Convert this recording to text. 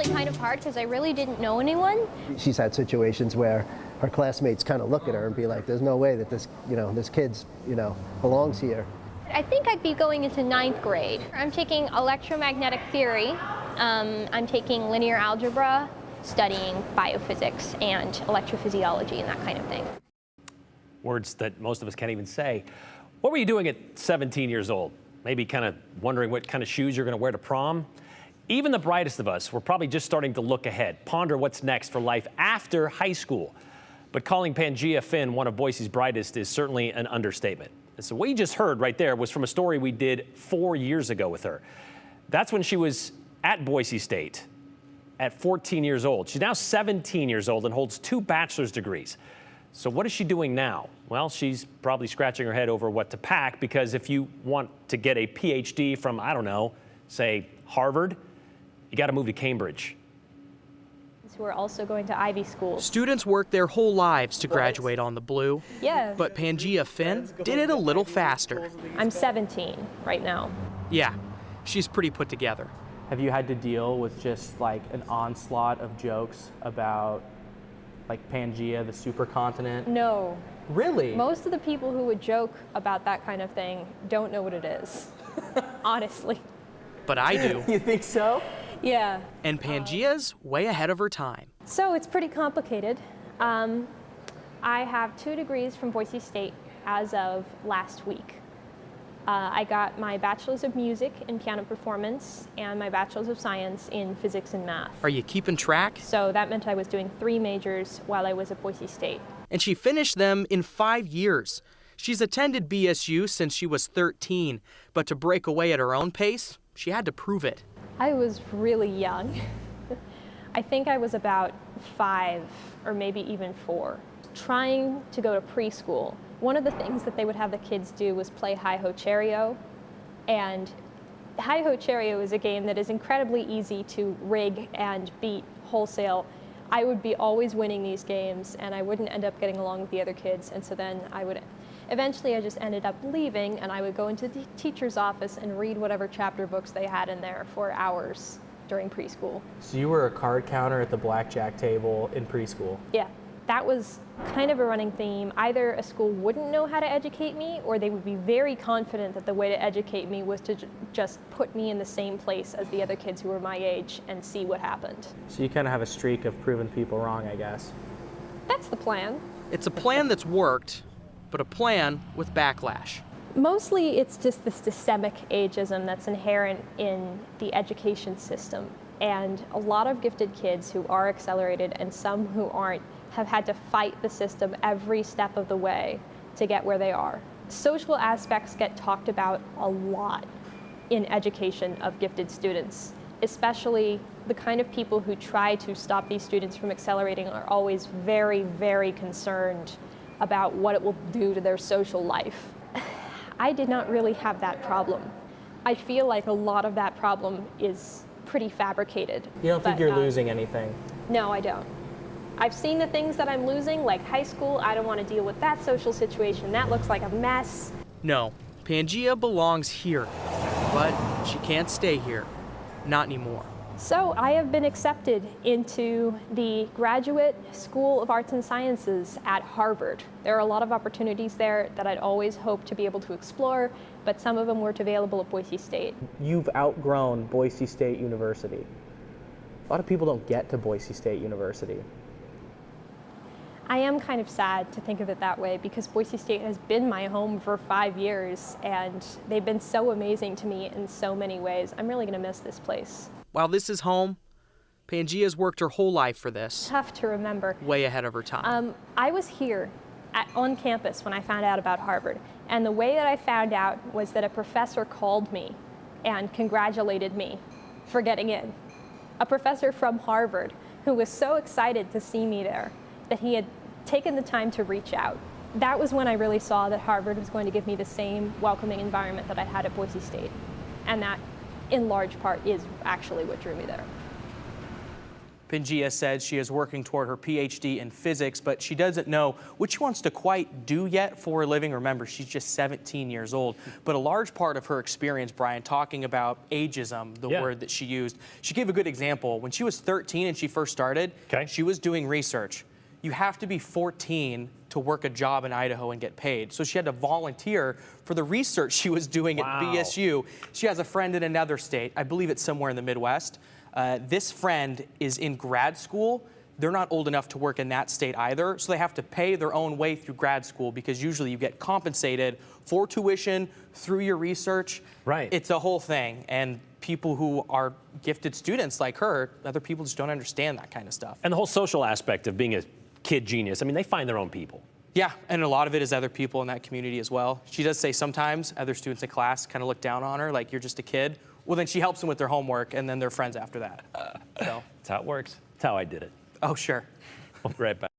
actually kind of hard because I really didn't know anyone. She's had situations where her classmates kind of look at her and be like, there's no way that this kid's, belongs here. I think I'd be going into 9th grade. I'm taking electromagnetic theory. I'm taking linear algebra, studying biophysics and electrophysiology and that kind of thing. Words that most of us can't even say. What were you doing at 17 years old? Maybe kind of wondering what kind of shoes you're going to wear to prom? Even the brightest of us were probably just starting to look ahead, ponder what's next for life after high school. But calling Pangaea Finn one of Boise's brightest is certainly an understatement. And so what you just heard right there was from a story we did 4 years ago with her. That's when she was at Boise State at 14 years old. She's now 17 years old and holds 2 bachelor's degrees. So what is she doing now? Well, she's probably scratching her head over what to pack, because if you want to get a Ph.D. from, I don't know, say Harvard, you got to move to Cambridge. Who are also going to Ivy schools. Students work their whole lives to graduate on the blue. Yeah. But Pangaea Finn did it a little faster. I'm 17 right now. Yeah, she's pretty put together. Have you had to deal with just like an onslaught of jokes about like Pangaea, the supercontinent? No. Really? Most of the people who would joke about that kind of thing don't know what it is, honestly. But I do. You think so? Yeah. And Pangaea's way ahead of her time. So it's pretty complicated. I have 2 degrees from Boise State as of last week. I got my Bachelor's of Music in Piano Performance and my Bachelor's of Science in Physics and Math. Are you keeping track? So that meant I was doing 3 majors while I was at Boise State. And she finished them in 5 years. She's attended BSU since she was 13, but to break away at her own pace, she had to prove it. I was really young. I think I was about 5 or maybe even 4, trying to go to preschool. One of the things that they would have the kids do was play Hi-Ho Cherry-O, and Hi-Ho Cherry-O is a game that is incredibly easy to rig and beat wholesale. I would be always winning these games, and I wouldn't end up getting along with the other kids, and so then eventually I just ended up leaving, and I would go into the teacher's office and read whatever chapter books they had in there for hours during preschool. So you were a card counter at the blackjack table in preschool? Yeah. That was kind of a running theme. Either a school wouldn't know how to educate me, or they would be very confident that the way to educate me was to just put me in the same place as the other kids who were my age and see what happened. So you kind of have a streak of proving people wrong, I guess. That's the plan. It's a plan that's worked, but a plan with backlash. Mostly it's just this systemic ageism that's inherent in the education system. And a lot of gifted kids who are accelerated and some who aren't have had to fight the system every step of the way to get where they are. Social aspects get talked about a lot in education of gifted students, especially the kind of people who try to stop these students from accelerating are always very, very concerned about what it will do to their social life. I did not really have that problem. I feel like a lot of that problem is pretty fabricated. You don't think you're losing anything? No, I don't. I've seen the things that I'm losing, like high school. I don't want to deal with that social situation. That looks like a mess. No, Pangaea belongs here, but she can't stay here. Not anymore. So I have been accepted into the Graduate School of Arts and Sciences at Harvard. There are a lot of opportunities there that I'd always hoped to be able to explore, but some of them weren't available at Boise State. You've outgrown Boise State University. A lot of people don't get to Boise State University. I am kind of sad to think of it that way because Boise State has been my home for 5 years and they've been so amazing to me in so many ways. I'm really going to miss this place. While this is home, Pangaea's worked her whole life for this. Tough to remember. Way ahead of her time. I was here on campus when I found out about Harvard, and the way that I found out was that a professor called me and congratulated me for getting in. A professor from Harvard who was so excited to see me there that he had taken the time to reach out. That was when I really saw that Harvard was going to give me the same welcoming environment that I had at Boise State. And that, in large part, is actually what drew me there. Pangaea said she is working toward her Ph.D. in physics, but she doesn't know what she wants to quite do yet for a living. Remember, she's just 17 years old. But a large part of her experience, Brian, talking about ageism, the word that she used, she gave a good example. When she was 13 and she first started, she was doing research. You have to be 14 to work a job in Idaho and get paid. So she had to volunteer for the research she was doing at BSU. She has a friend in another state. I believe it's somewhere in the Midwest. This friend is in grad school. They're not old enough to work in that state either, so they have to pay their own way through grad school because usually you get compensated for tuition through your research. Right. It's a whole thing, and people who are gifted students like her, other people just don't understand that kind of stuff. And the whole social aspect of being a kid genius, I mean, they find their own people. Yeah, and a lot of it is other people in that community as well. She does say sometimes other students in class kind of look down on her, like you're just a kid. Well, then she helps them with their homework, and then they're friends after that. So That's how it works. That's how I did it. Oh, sure. We'll be right back.